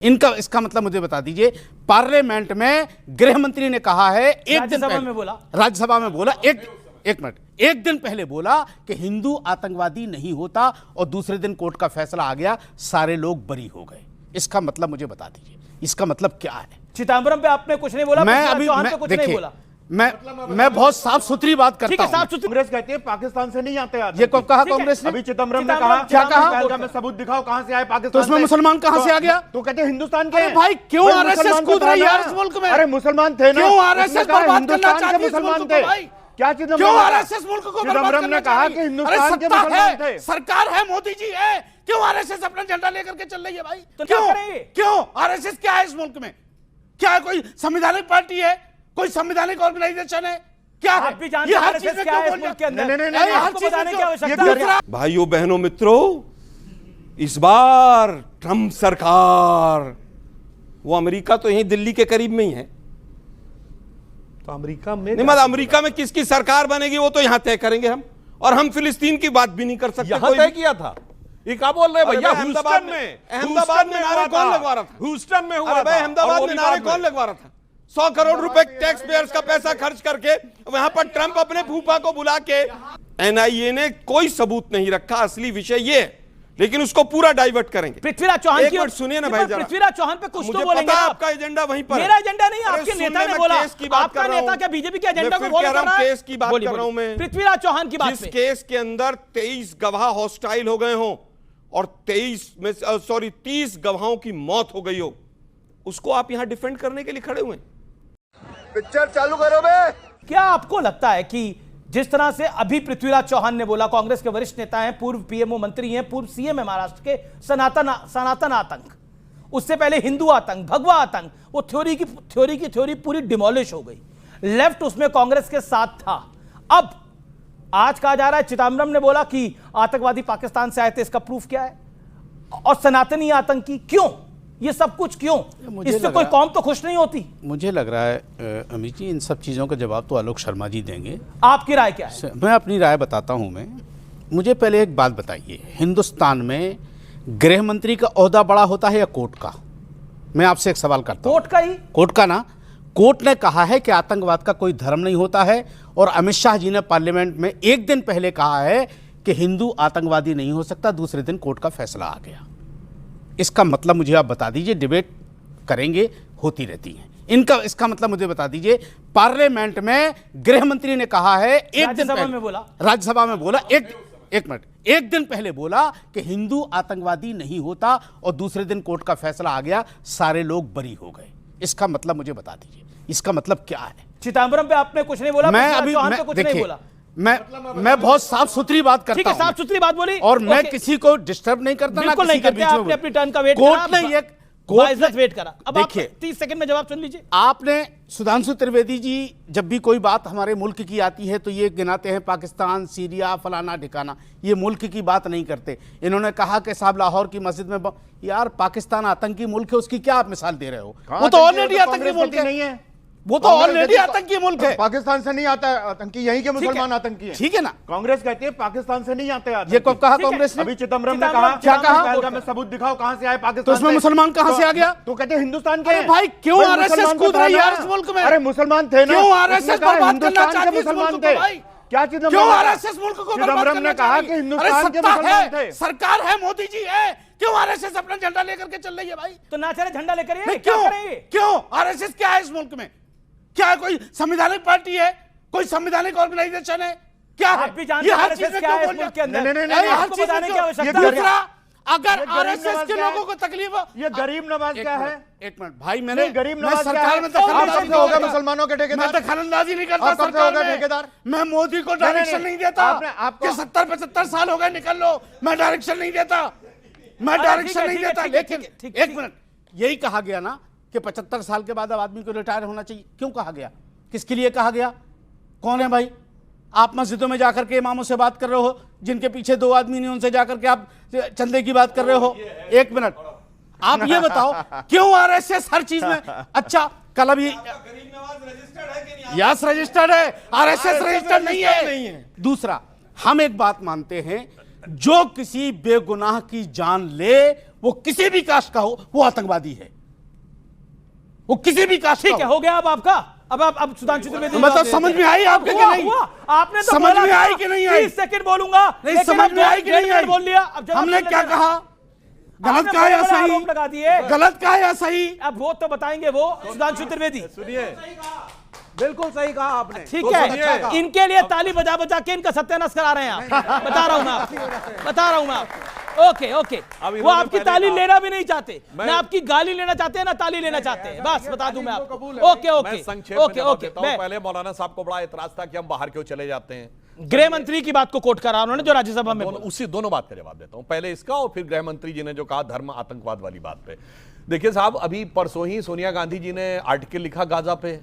इनका इसका मतलब मुझे बता दीजिए। पार्लियामेंट में गृह मंत्री ने कहा है एक दिन पहले बोला, राज्यसभा में बोला, एक मिनट, एक दिन पहले बोला कि हिंदू आतंकवादी नहीं होता और दूसरे दिन कोर्ट का फैसला आ गया, सारे लोग बरी हो गए। इसका मतलब मुझे बता दीजिए, इसका मतलब क्या है? चिदंबरम पे आपने कुछ नहीं बोला, मैं अभी देखिए, मैं बहुत साफ सुथरी बात करता हूं। कांग्रेस कहती है पाकिस्तान से नहीं आते ये कब कहा कांग्रेस ने? अभी चिदंबरम ने कहा, क्या कहा? में सबूत दिखाओ कहां से आए पाकिस्तान। तो उसमें मुसलमान कहां से आ गया? तो कहते हैं हिंदुस्तान के। भाई क्यों आरएसएस कूद रही है इस मुल्क में? अरे मुसलमान थे ना, क्यों आरएसएस बर्बाद करना चाहती है मुसलमान थे? क्या क्यों आरएसएस मुल्क को बर्बाद करना ने कहा कि हिंदुस्तान के मुसलमान थे। सरकार है, मोदी जी है, क्यों आरएसएस अपना झंडा लेकर के चल रही है भाई? तो क्यों आरएसएस क्या है इस मुल्क में? क्या है, कोई संवैधानिक पार्टी है, कोई संवैधानिक ऑर्गेनाइजेशन है क्या? आप भी जानते हैं आरएसएस क्या है इस मुल्क के अंदर? आपको बताने की आवश्यकता है? भाइयों बहनों मित्रों, इस बार ट्रंप सरकार, वो अमेरिका तो यहीं दिल्ली के करीब में ही है, तो अमेरिका में नहीं मतलब अमेरिका में किसकी सरकार बनेगी वो तो यहां तय करेंगे हम, और हम फिलिस्तीन की बात भी नहीं कर सकते। यहां तय किया था, ये क्या बोल रहे भैया? अहमदाबाद में नारे कौन लगवा रहा था? ह्यूस्टन में हुआ था। अहमदाबाद में नारे कौन लगवा रहा था? 100 करोड़ रुपए टैक्स पेयर्स का पैसा खर्च करके वहां पर ट्रंप अपने फूफा को बुला के, एनआईए ने कोई सबूत नहीं रखा, असली विषय ये है, लेकिन उसको पूरा डाइवर्ट करेंगे। पृथ्वीराज चौहान एक मिनट सुनिए ना भाई जरा। पृथ्वीराज चौहान पे कुछ तो बोलेंगे आप। आपका एजेंडा वहीं पर, मेरा एजेंडा नहीं, आपके नेता ने बोला। आपका नेता क्या बीजेपी के एजेंडा को फॉलो कर रहा है? केस की बात कर रहा हूं मैं, पृथ्वीराज चौहान की बात। जिस केस के अंदर 23 गवाह हॉस्टाइल हो गए हों और 30 गवाहों की मौत हो गई हो, उसको आप यहां डिफेंड करने के लिए खड़े हुए हैं। पिक्चर चालू करो बे। क्या आपको लगता है कि जिस तरह से अभी पृथ्वीराज चौहान ने बोला, कांग्रेस के वरिष्ठ नेता हैं, पूर्व पीएमओ मंत्री हैं, पूर्व सीएम है महाराष्ट्र के, सनातन आतंक, उससे पहले हिंदू आतंक, भगवा आतंक, वो थ्योरी पूरी डिमोलिश हो गई, लेफ्ट उसमें कांग्रेस के साथ था। अब आज कहा जा रहा है चिदंबरम ने बोला कि आतंकवादी पाकिस्तान से आए थे, इसका प्रूफ क्या है? और सनातनी आतंकी क्यों? ये सब कुछ क्यों? इससे कोई कौम तो खुश नहीं होती। मुझे लग रहा है अमित जी, इन सब चीज़ों का जवाब तो आलोक शर्मा जी देंगे। आपकी राय क्या है? मैं अपनी राय बताता हूं। मुझे पहले एक बात बताइए, हिंदुस्तान में गृह मंत्री का ओहदा बड़ा होता है या कोर्ट का? मैं आपसे एक सवाल करता हूं। कोर्ट का ही। कोर्ट का ना। कोर्ट ने कहा है कि आतंकवाद का कोई धर्म नहीं होता है, और अमित शाह जी ने पार्लियामेंट में एक दिन पहले कहा है कि हिंदू आतंकवादी नहीं हो सकता, दूसरे दिन कोर्ट का फैसला आ गया। इसका मतलब मुझे आप बता दीजिए, डिबेट करेंगे, होती रहती है। इसका मतलब मुझे बता दीजिए। पार्लियामेंट में गृह मंत्री ने कहा है एक दिन पहले बोला, राज्यसभा में बोला, एक मिनट, एक दिन पहले बोला कि हिंदू आतंकवादी नहीं होता और दूसरे दिन कोर्ट का फैसला आ गया, सारे लोग बरी हो गए। इसका मतलब मुझे बता दीजिए, इसका मतलब क्या है? चिदंबरम पे आपने कुछ नहीं बोला, मैं अभी मैं बहुत साफ सुथरी बात करता हूं। साफ सुथरी बात बोली, और मैं किसी को डिस्टर्ब नहीं करता, बिल्कुल नहीं करते। आपने अपनी टर्न का वेट करा, कोर्ट ने ये कोर्ट वेट करा। अब देखिए, 30 सेकंड में जवाब सुन लीजिए। आपने सुधांशु त्रिवेदी जी जब भी कोई बात हमारे मुल्क की आती है तो ये गिनाते हैं पाकिस्तान, सीरिया, फलाना ठिकाना, ये मुल्क की बात नहीं करते। इन्होंने कहा कि साहब लाहौर की मस्जिद में यार पाकिस्तान आतंकी मुल्क है, उसकी क्या आप मिसाल दे रहे हो? वो तो ऑलरेडी आतंकी मुल्क नहीं है, वो तो ऑलरेडी आतंकी मुल्क है। पाकिस्तान से नहीं आता है आतंकी, यहीं के मुसलमान आतंकी हैं। ठीक है ना? कांग्रेस कहती है पाकिस्तान से नहीं आते आतंकी। ये कब कहा कांग्रेस ने? अभी चिदंबरम ने कहा, क्या कहा? में सबूत दिखाओ कहां से आए पाकिस्तान। तो उसमें मुसलमान कहां से आ गया? तो कहते हैं हिंदुस्तान के। भाई क्यों आरएसएस कूद रही है इस मुल्क में? अरे मुसलमान थे ना, क्यों आरएसएस बर्बाद करना चाहती है मुसलमान थे? क्या क्यों आरएसएस मुल्क को चिदंबरम ने कहा कि हिंदुस्तान के मुसलमान थे? सरकार है, मोदी जी है, क्यों आरएसएस अपना झंडा लेकर के चल रही है भाई? तो ना चले झंडा लेकर, क्यों आरएसएस क्या है इस मुल्क में? क्या है, कोई संवैधानिक पार्टी है, कोई संवैधानिक ऑर्गेनाइजेशन है क्या? आप भी जानते हैं आरएसएस क्या है इस मुल्क के अंदर? आपको बताने की आवश्यकता है। अगर आरएसएस के लोगों को तकलीफ हो, ये गरीब नवाज क्या है? एक मिनट भाई, मैंने गरीब नवाज सरकार में होगा मुसलमानों के ठेकेदार। मैं दखलंदाजी नहीं करता सरकार में, ठेकेदार। मैं मोदी को डायरेक्शन नहीं देता कि 70-75 साल हो गए निकल लो, मैं डायरेक्शन नहीं देता, मैं डायरेक्शन नहीं देता। लेकिन एक मिनट, यही कहा गया ना कि 75 साल के बाद अब आदमी को रिटायर होना चाहिए। क्यों कहा गया? किसके लिए कहा गया? कौन है भाई? आप मस्जिदों में जाकर के इमामों से बात कर रहे हो, जिनके पीछे 2 आदमी नहीं, उनसे जाकर के आप चंदे की बात कर रहे हो। एक मिनट, आप ये बताओ क्यों आरएसएस हर चीज में? अच्छा, कल अभी यस रजिस्टर्ड है, आरएसएस रजिस्टर्ड नहीं है। दूसरा, हम एक बात मानते हैं जो किसी बेगुनाह की जान ले, वो किसी भी कास्ट का हो, वो आतंकवादी है। वो किसी भी कास्ट ठीक का है, हो गया अब आपका। अब सुधांशु त्रिवेदी मतलब समझ में आई आपके कि नहीं? आपने तो समझ बोला में था, आई कि नहीं आई? 30 सेकंड बोलूंगा, नहीं लेकिन समझ अब में आई कि नहीं आई? बोल लिया। अब जवाब हमने नहीं क्या लेना। कहा? गलत आपने कहा या बड़े-बड़े सही? आरोप लगा दिए। गलत कहा या सही? अब वो तो बताएंगे वो सुधांशु त्रिवेदी। सुनिए, बिल्कुल सही कहा आपने। ठीक तो सुनिए, है, इनके लिए ताली बजा बजा के इनका सत्यानाश करा रहे हैं आप। बता रहा हूं मैं आपको, बता रहा हूं मैं आपको। ओके ओके, अब वो इन्होंने आपकी पहले ताली कहा- लेना भी नहीं चाहते, मैं- ना आपकी गाली लेना चाहते हैं, ना ताली लेना चाहते हैं। बस बता दूं मैं आपको। ओके मैं ओके संक्षेप में ओके जवाब ओके। देता हूं। पहले मौलाना साहब को बड़ा एतराज था कि हम बाहर क्यों चले जाते हैं। गृह मंत्री की बात को कोट करा उन्होंने, जो राज्यसभा में बोला। दोनों बात का जवाब देता हूं, पहले इसका और फिर गृह मंत्री जी ने जो कहा धर्म आतंकवाद वाली बात पे। देखिए साहब, अभी परसों ही सोनिया गांधी जी ने आर्टिकल लिखा गाजा पे,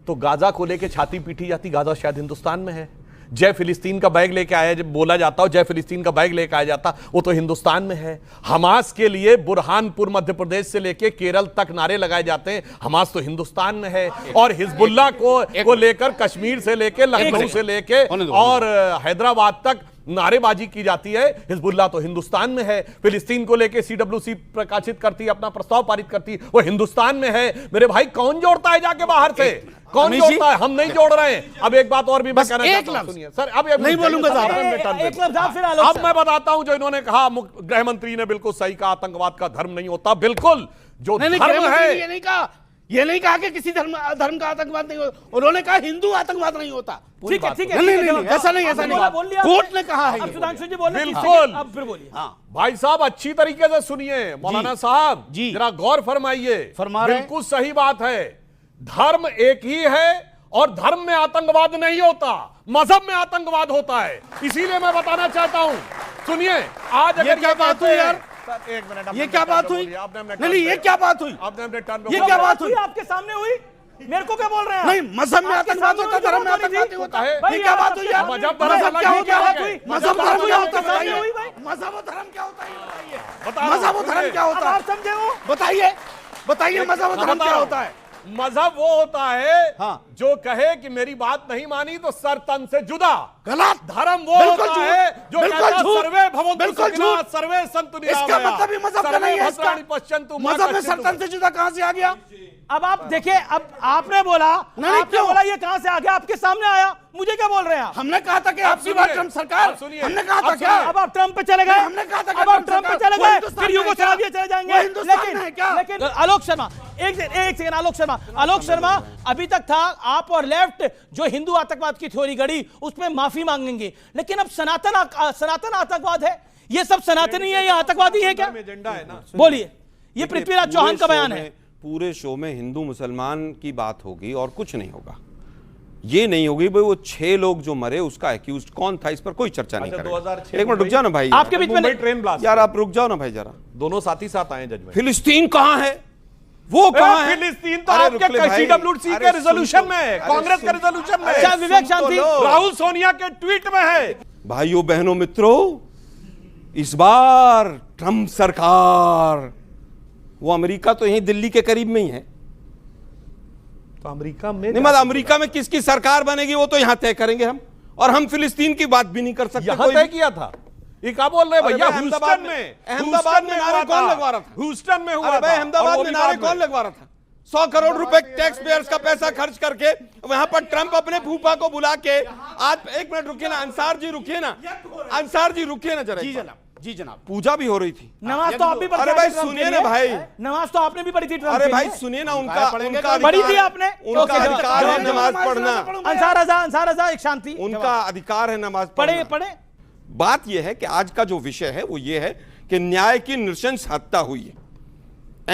तो गाजा को लेके छाती पीटी जाती, गाजा शायद हिंदुस्तान में है। जय फिलिस्तीन का बैग लेके आया, जब बोला जाता हो जय फिलिस्तीन का बैग लेके आया जाता, वो तो हिंदुस्तान में है। हमास के लिए बुरहानपुर मध्य प्रदेश से लेके केरल तक नारे लगाए जाते हैं, हमास तो हिंदुस्तान में है। और हिजबुल्लाह को लेकर कश्मीर से लेके लखनऊ से लेके और हैदराबाद तक नारेबाजी की जाती है, हिजबुल्लाह तो हिंदुस्तान में है। फिलिस्तीन को लेके सीडब्ल्यूसी प्रकाशित करती है, अपना प्रस्ताव पारित करती है, वो हिंदुस्तान में है। मेरे भाई कौन जोड़ता है जाके बाहर से? कौन जोड़ता है? हम नहीं जोड़ रहे हैं। अब एक बात और भी मैं कहना चाहता हूं, सुनिए सर, अब नहीं बोलूंगा साहब। एक लफ्ज़ आप फिर आलोक अब मैं बताता हूं जो इन्होंने कहा, गृह मंत्री ने बिल्कुल सही कहा, आतंकवाद का धर्म नहीं होता। बिल्कुल, जो नहीं धर्म गृह मंत्री है, ने ये नहीं कहा कि किसी धर्म का आतंकवाद नहीं होता। उन्होंने कहा हिंदू आतंकवाद नहीं होता। ठीक है ठीक है। नहीं, ऐसा नहीं। बोल लिया कोर्ट ने कहा है अब ये। सुधांशु जी बोल रहे हैं, बिल्कुल। अब फिर बोलिए। हाँ, भाई साहब अच्छी तरीके से सुनिए, मौलाना साहब जी। जरा गौर फरमाइए। फरमा रहे हैं। बिल्कुल सही बात है, धर्म एक ही है और धर्म में आतंकवाद नहीं होता, मजहब में आतंकवाद होता है। इसीलिए मैं बताना चाहता हूं, सुनिए, आज ये अगर क्या बात हुई यार? सर एक मिनट, ये क्या बात हुई? नहीं, ये क्या बात हुई? आपने अपने टर्न ये क्या बात हुई? आपके सामने हुई? मेरे को क्या बोल रहे हैं? नहीं, मजहब में आतंकवाद होता, धर्म में आतंकवाद होता है। ये क्या बात हुई यार? मजहब क्या धर्म होता है? मजहब धर्म क्या होता है? सामने हुई भाई? मजहब और धर्म क्या होता है? बता रहा हूं, मजहब और धर्म क्या अब होता है? आप समझे हो? बताइए मजहब और धर्म क्या होता है? मजहब वो होता है हाँ। जो कहे कि मेरी बात नहीं मानी तो सर तन से जुदा। गलत। धर्म वो बिल्कुल होता झूठ। है जो बिल्कुल कहता है, झूठ। सर्वे भवन्तु बिल्कुल सुखिनः, झूठ। सर्वे सन्तु इसका निरामयाः, मतलब ही मजहब का सर्वे नहीं है इसका। भद्राणि पश्यन्तु मा मजहब में कश्चित् सरतन से जुदा कहां से आ गया? अब आप देखिए, अब आपने बोला, नहीं, आपने क्यों? बोला ये कहां से आ गया? आपके सामने आया, मुझे क्या बोल रहे हैं आप? हमने कहा था कि आपकी बात ट्रम्प सरकार, हमने कहा था क्या? अब आप ट्रम्प पे चले गए। हमने कहा था कि अब आप ट्रम्प पे चले वो गए, हिंदुस्तान फिर में है यूगोस्लाविया क्या? चले जाएंगे। वो हिंदुस्तान में है क्या? लेकिन आलोक शर्मा, एक सेकंड आलोक शर्मा, अभी तक था आप और लेफ्ट जो हिंदू आतंकवाद की थ्योरी गढ़ी, उसमें माफी मांगेंगे, लेकिन अब सनातन आतंकवाद है। ये सब सनातनी है या आतंकवादी है क्या? एजेंडा है ना। बोलिए, ये पृथ्वीराज चौहान का बयान है। पूरे शो में हिंदू मुसलमान की बात होगी और कुछ नहीं होगा। ये नहीं होगी भाई वो 6 लोग जो मरे उसका एक्यूज कौन था, इस पर कोई चर्चा नहीं अच्छा, करेगा। 2006 एक मिनट रुक जाओ ना भाई, आपके बीच में मुंबई ट्रेन ब्लास्ट, यार आप रुक जाओ ना भाई जरा। दोनों साथ ही साथ आए जजमेंट। फिलिस्तीन कहां है? वो कहां है? फिलिस्तीन तो अरे आपके रुक ले भाई। सीडब्ल्यूसी अरे के सुन रिजोल्यूशन तो- में है, अरे कांग्रेस सुन- के रिजोल्यूशन में अच्छा, है, विवेक सुन तो शांति, लो। राहुल सोनिया के ट्वीट में है। भाइयों बहनों मित्रों, इस बार ट्रम्प सरकार, वो अमेरिका तो यहीं दिल्ली के करीब में ही है। तो अमेरिका में नहीं मतलब अमेरिका में किसकी सरकार बनेगी वो तो यहां तय करेंगे हम, और हम फिलिस्तीन की बात भी नहीं कर सकते। यहां कोई तय भी। किया था। ये क्या बोल रहे हैं अरे भैया? भाई, ह्यूस्टन में अहमदाबाद में नारे कौन लगवा रहा था? ह्यूस्टन में हुआ अरे भाई था। अहमदाबाद और में वो नारे भी बाद कौन लगवा रहा था? 100 करोड़ रुपए टैक्स पेयर्स का पैसा खर्च करके वहां पर ट्रंप अपने फूफा को बुला के, आज एक मिनट रुकिए ना, अंसार जी रुकिए ना, अंसार जी रुकिए ना जरा। जी जनाब। पूजा भी हो रही थी। नमाज तो आप भी पढ़ते अरे भाई थे ट्रम्प सुनिए के ना लिए। भाई, नमाज तो आपने भी पढ़ी थी ट्रम्प अरे के भाई लिए। सुनिए ना, उनका पढ़ी थी आपने? उनका ओके, अधिकार है जवाब- नमाज पढ़ना, अंसार रजा एक शांति, उनका अधिकार है नमाज पढ़े पढ़ना। पढ़े। बात यह है कि आज का जो विषय है वो ये है कि न्याय की नृशंस हत्या हुई है।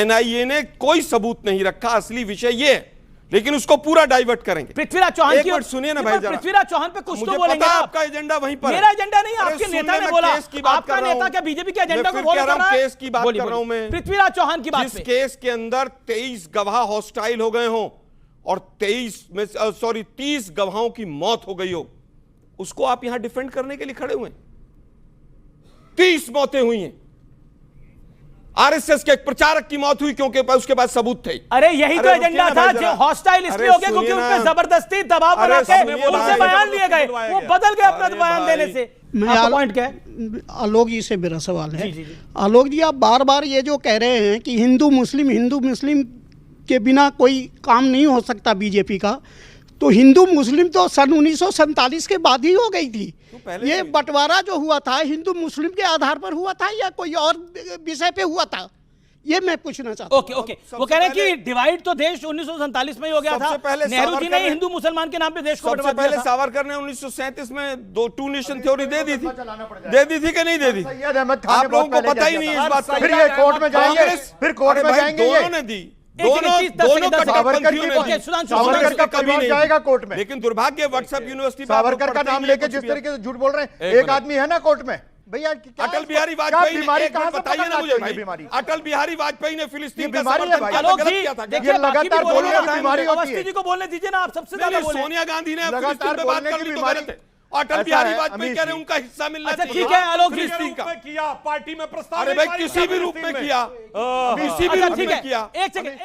एनआईए ने कोई सबूत नहीं रखा, असली विषय ये है, लेकिन उसको पूरा डाइवर्ट करेंगे। पृथ्वीराज चौहान एक की मिनट सुनिए ना भाई जरा। पृथ्वीराज चौहान पे कुछ मुझे तो बोलेंगे पता है ना। आपका एजेंडा वहीं पर है। मेरा एजेंडा नहीं, अरे आपके सुनने नेता ने में बोला। केस की बात आपका कर रहा नेता हूं। क्या बीजेपी के एजेंडा मैं को फिर फॉलो कह रहा कर हूं, रहा है? केस की बात बोलिए, कर रहा हूं बोलिए। मैं। पृथ्वीराज चौहान की बात जिस पे। केस के अंदर 23 गवाह हॉस्टाइल हो गए हों और 30 गवाहों की मौत हो गई हो, उसको आप यहां डिफेंड करने के लिए खड़े हुए हैं। 30 मौतें हुई हैं। आरएसएस के एक प्रचारक की मौत हुई क्योंकि उसके पास सबूत थे। अरे यही तो अरे एजेंडा रुकिए ना था, भाई जो जरा। हॉस्टाइल इसलिए अरे हो गया क्योंकि सुनिए उन पे ना। जबरदस्ती दबाव अरे बना के सुनिए उनसे भाई। बयान लिए गए, वो बदल गए अपना अरे बयान भाई। देने से। आपका पॉइंट क्या है? आलोक जी से मेरा सवाल है। जी। आलोक जी, आप बार बार ये जो कह रहे हैं कि हिंदू मुस्लिम के बिना कोई काम नहीं हो सकता बीजेपी का, तो हिंदू मुस्लिम तो सन 1947 के बाद ही हो गई थी। ये बंटवारा जो हुआ था हिंदू मुस्लिम के आधार पर हुआ था या कोई और विषय पे हुआ था, ये मैं पूछना चाहता हूँ। ओके। वो कह रहे हैं कि डिवाइड तो देश 1947 में ही हो गया था। नेहरू जी ने हिंदू मुसलमान के नाम पे देश को सबसे पहले सावरकर ने 1937 में टू नेशन थ्योरी दे दी थी कि नहीं दे दी? आप लोगों को पता ही नहीं है इस बात का। फिर ये कोर्ट में जाएंगे, फिर कोर्ट में जाएंगे। दोनों ने दी, दोनों कट्टरपंथियों ने दी। सावरकर का कभी नहीं जाएगा कोर्ट में। लेकिन दुर्भाग्य व्हाट्सएप यूनिवर्सिटी सावरकर का नाम लेके जिस तरीके से झूठ बोल रहे हैं, एक आदमी है ना कोर्ट में भैया। अटल बिहारी वाजपेयी बीमारी ने, कहां से बताइए ना मुझे भाई, बीमारी अटल बिहारी वाजपेयी ने फिलिस्तीन का बीमारी है समर्थन भाई। किया था, आलोक गलत जी, किया था क्या? देखिए ये बाकी भी लगातार बोलने बोलने का की बीमारी होती अवस्थी है। जी को बोलने दीजिए ना, आप सबसे ज्यादा बोले। सोनिया गांधी ने लगातार फिलिस्तीन पे बात बोलने कर की ली तो बीमारी। गलत है। अटल ऐसा बिहारी है, वाजपेयी अमीश कह रहे जी। उनका हिस्सा मिलना अच्छा चाहिए। ठीक है आलोक जी, फिलिस्तीन का किया पार्टी में प्रस्ताव अरे भाई किसी भी रूप में किया, किसी भी अच्छा रूप ठीक में है, किया। एक सेकंड।